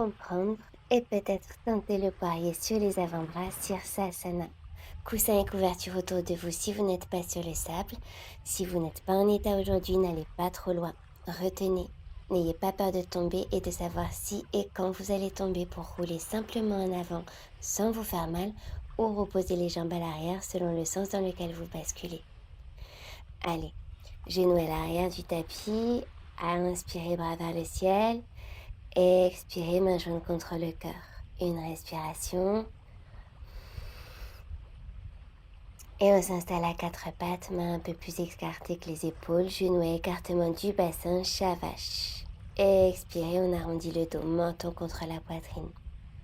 comprendre et peut-être tenter le poirier sur les avant-bras, Sirsasana. Coussin et couverture autour de vous si vous n'êtes pas sur le sable. Si vous n'êtes pas en état aujourd'hui, n'allez pas trop loin. Retenez. N'ayez pas peur de tomber et de savoir si et quand vous allez tomber pour rouler simplement en avant sans vous faire mal ou reposer les jambes à l'arrière selon le sens dans lequel vous basculez. Allez, genoux à l'arrière du tapis, inspirez bras vers le ciel, expirez main jointe contre le cœur. Une respiration. Et on s'installe à quatre pattes, mains un peu plus écartées que les épaules, genoux et écartement du bassin, Shavash. Expirez, on arrondit le dos, menton contre la poitrine.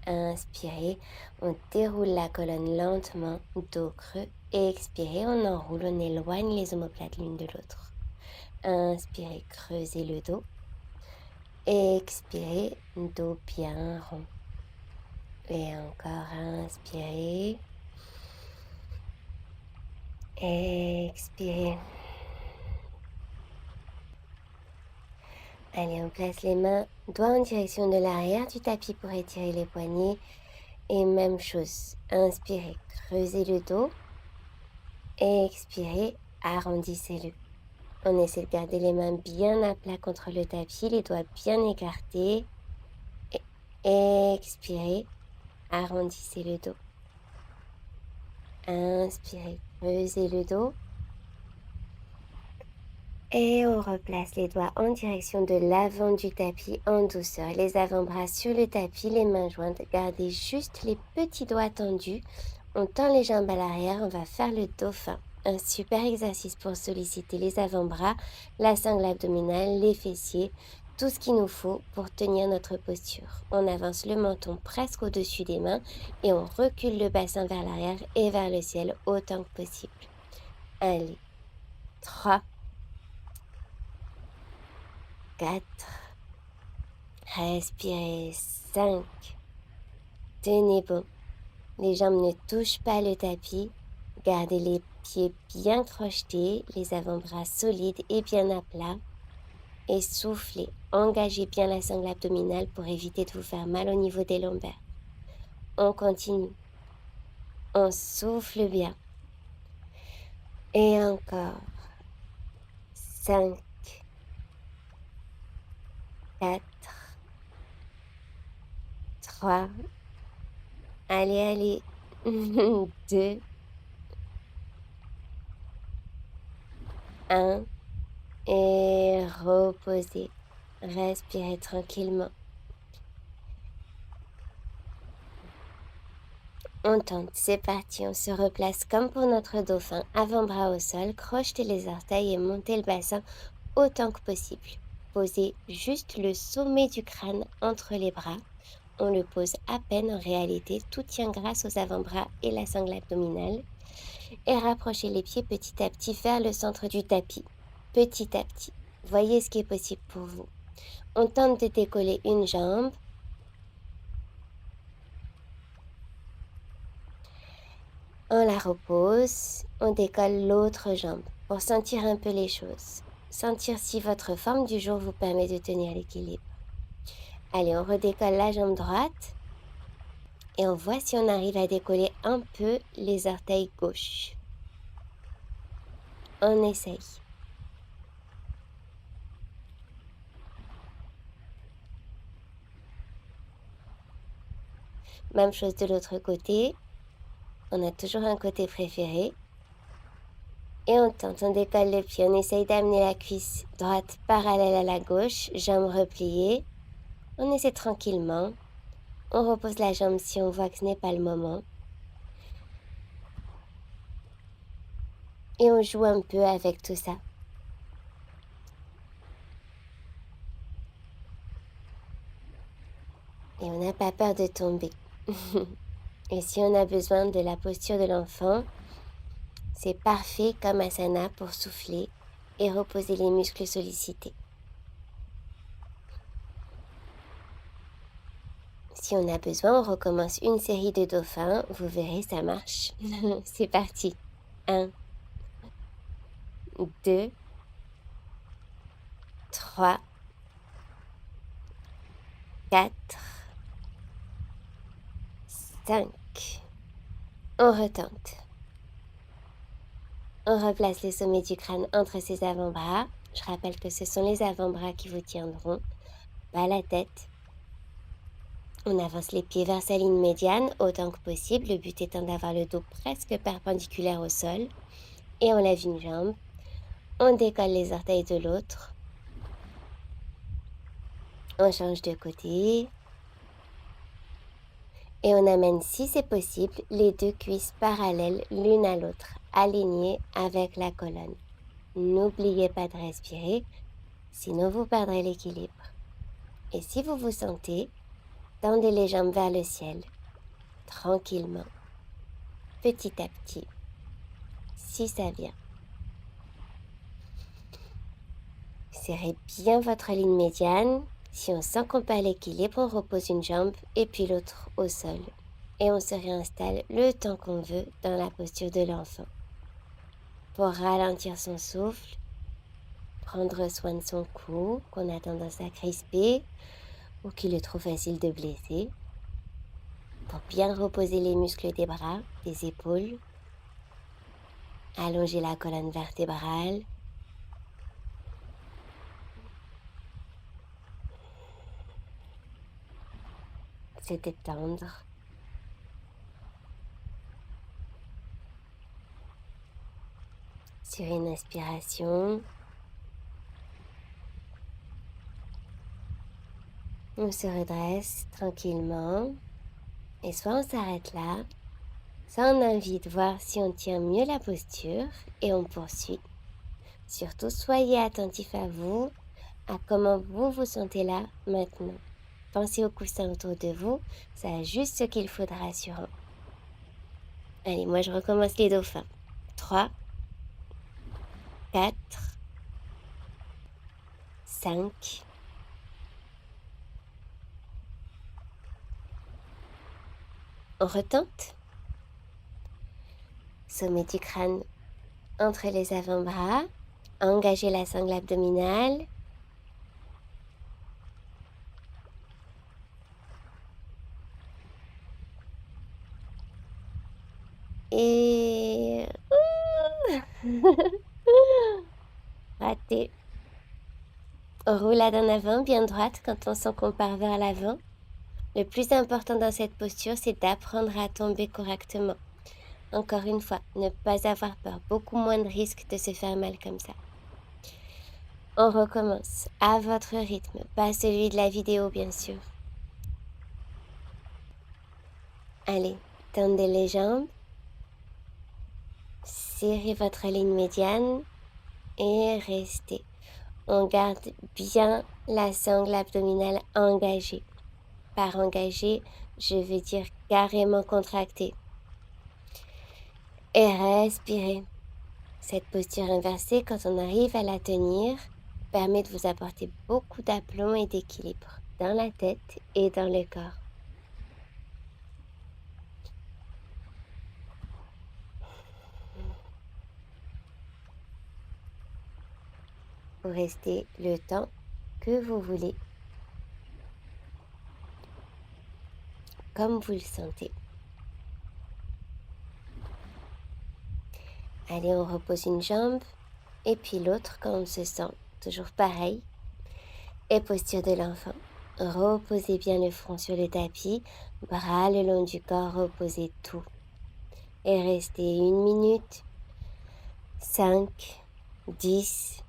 Inspirez, on déroule la colonne lentement, dos creux. Expirez, on enroule, on éloigne les omoplates l'une de l'autre. Inspirez, creusez le dos. Expirez, dos bien rond. Et encore, inspirez. Expirez. Allez, on place les mains, doigts en direction de l'arrière du tapis pour étirer les poignets. Et même chose, inspirez, creusez le dos. Expirez, arrondissez-le. On essaie de garder les mains bien à plat contre le tapis, les doigts bien écartés. Expirez, arrondissez le dos. Inspirez, creusez le dos. Et on replace les doigts en direction de l'avant du tapis en douceur. Les avant-bras sur le tapis, les mains jointes. Gardez juste les petits doigts tendus. On tend les jambes à l'arrière. On va faire le dauphin. Un super exercice pour solliciter les avant-bras, la sangle abdominale, les fessiers, tout ce qu'il nous faut pour tenir notre posture. On avance le menton presque au-dessus des mains et on recule le bassin vers l'arrière et vers le ciel autant que possible. Allez, 3, 4, respirez, 5, tenez bon. Les jambes ne touchent pas le tapis. Gardez les pieds bien crochetés, les avant-bras solides et bien à plat. Et soufflez. Engagez bien la sangle abdominale pour éviter de vous faire mal au niveau des lombaires. On continue. On souffle bien. Et encore. 5, 4, 3. Allez, allez. 2, 1. Et reposez. Respirez tranquillement. On tente, c'est parti, on se replace comme pour notre dauphin, avant-bras au sol, crochetez les orteils et montez le bassin autant que possible. Posez juste le sommet du crâne entre les bras. On le pose à peine en réalité, tout tient grâce aux avant-bras et la sangle abdominale. Et rapprochez les pieds petit à petit vers le centre du tapis, petit à petit. Voyez ce qui est possible pour vous. On tente de décoller une jambe. On la repose, on décolle l'autre jambe pour sentir un peu les choses. Sentir si votre forme du jour vous permet de tenir l'équilibre. Allez, on redécolle la jambe droite et on voit si on arrive à décoller un peu les orteils gauche. On essaye. Même chose de l'autre côté. On a toujours un côté préféré. Et on tente, on décolle le pied, on essaye d'amener la cuisse droite parallèle à la gauche, jambe repliée. On essaie tranquillement. On repose la jambe si on voit que ce n'est pas le moment. Et on joue un peu avec tout ça. Et on n'a pas peur de tomber. Et si on a besoin de la posture de l'enfant, c'est parfait comme asana pour souffler et reposer les muscles sollicités. Si on a besoin, on recommence une série de dauphins. Vous verrez, ça marche. C'est parti. 1, 2, 3, 4, 5. On retente. On replace le sommet du crâne entre ses avant-bras. Je rappelle que ce sont les avant-bras qui vous tiendront, pas la tête. On avance les pieds vers sa ligne médiane autant que possible, le but étant d'avoir le dos presque perpendiculaire au sol. Et on lève une jambe. On décolle les orteils de l'autre. On change de côté. Et on amène, si c'est possible, les deux cuisses parallèles l'une à l'autre, alignées avec la colonne. N'oubliez pas de respirer, sinon vous perdrez l'équilibre. Et si vous vous sentez, tendez les jambes vers le ciel, tranquillement, petit à petit, si ça vient. Serrez bien votre ligne médiane. Si on sent qu'on perd l'équilibre, on repose une jambe et puis l'autre au sol. Et on se réinstalle le temps qu'on veut dans la posture de l'enfant. Pour ralentir son souffle, prendre soin de son cou, qu'on a tendance à crisper ou qu'il est trop facile de blesser. Pour bien reposer les muscles des bras, des épaules. Allonger la colonne vertébrale. Se détendre. Sur une inspiration, on se redresse tranquillement. Et soit on s'arrête là, soit on invite voir si on tient mieux la posture et on poursuit. Surtout, soyez attentif à vous, à comment vous vous sentez là maintenant. Pensez au coussin autour de vous, ça a juste ce qu'il faut de rassurant. Allez, moi je recommence les dauphins. 3, 4, 5. On retente. Sommet du crâne entre les avant-bras. Engagez la sangle abdominale. Et... raté. Roulade en avant, bien droite quand on sent qu'on part vers l'avant. Le plus important dans cette posture, c'est d'apprendre à tomber correctement. Encore une fois, ne pas avoir peur, beaucoup moins de risques de se faire mal comme ça. On recommence à votre rythme, pas celui de la vidéo bien sûr. Allez, tendez les jambes, serrez votre ligne médiane et restez. On garde bien la sangle abdominale engagée. Par engagée, je veux dire carrément contractée. Et respirez. Cette posture inversée, quand on arrive à la tenir, permet de vous apporter beaucoup d'aplomb et d'équilibre dans la tête et dans le corps. Vous restez le temps que vous voulez, comme vous le sentez. Allez, on repose une jambe et puis l'autre quand on se sent toujours pareil. Et posture de l'enfant. Reposez bien le front sur le tapis, bras le long du corps, reposez tout. Et restez 1 minute, 5, 10.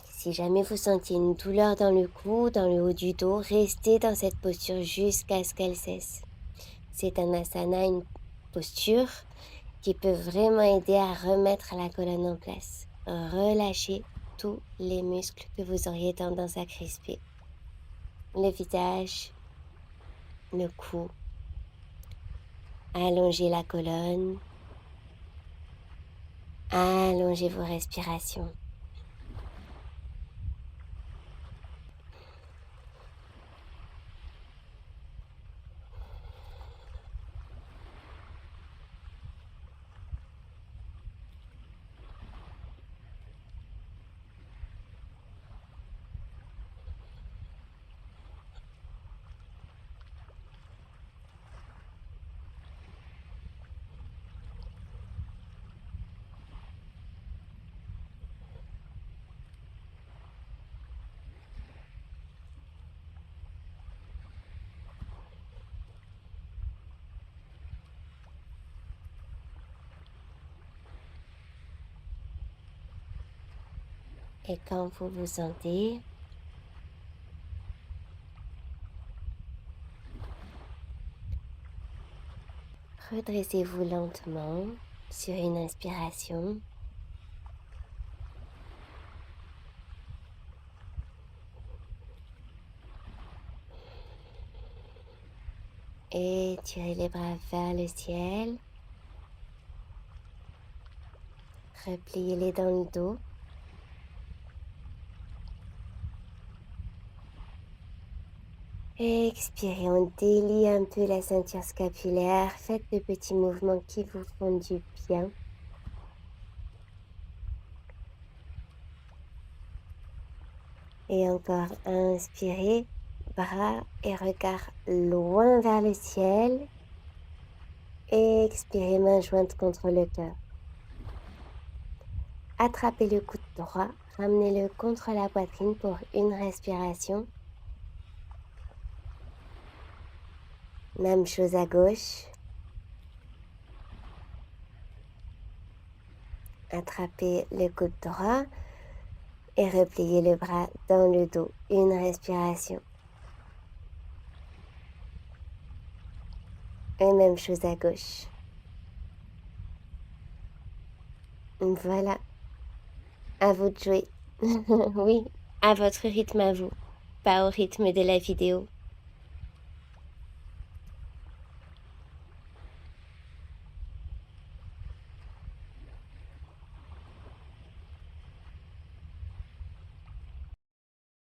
Si jamais vous sentiez une douleur dans le cou, dans le haut du dos, restez dans cette posture jusqu'à ce qu'elle cesse. C'est un asana, une posture qui peut vraiment aider à remettre la colonne en place. Relâchez tous les muscles que vous auriez tendance à crisper. Le visage, le cou, allongez la colonne, allongez vos respirations. Et quand vous vous sentez, redressez-vous lentement sur une inspiration. Et tirez les bras vers le ciel. Repliez-les dans le dos. Expirez, on délie un peu la ceinture scapulaire. Faites de petits mouvements qui vous font du bien. Et encore, inspirez, bras et regard loin vers le ciel. Expirez, main jointe contre le cœur. Attrapez le coude droit, ramenez-le contre la poitrine pour une respiration. Même chose à gauche. Attrapez le coude droit et repliez le bras dans le dos. Une respiration. Et même chose à gauche. Voilà, à vous de jouer. Oui, à votre rythme à vous, pas au rythme de la vidéo.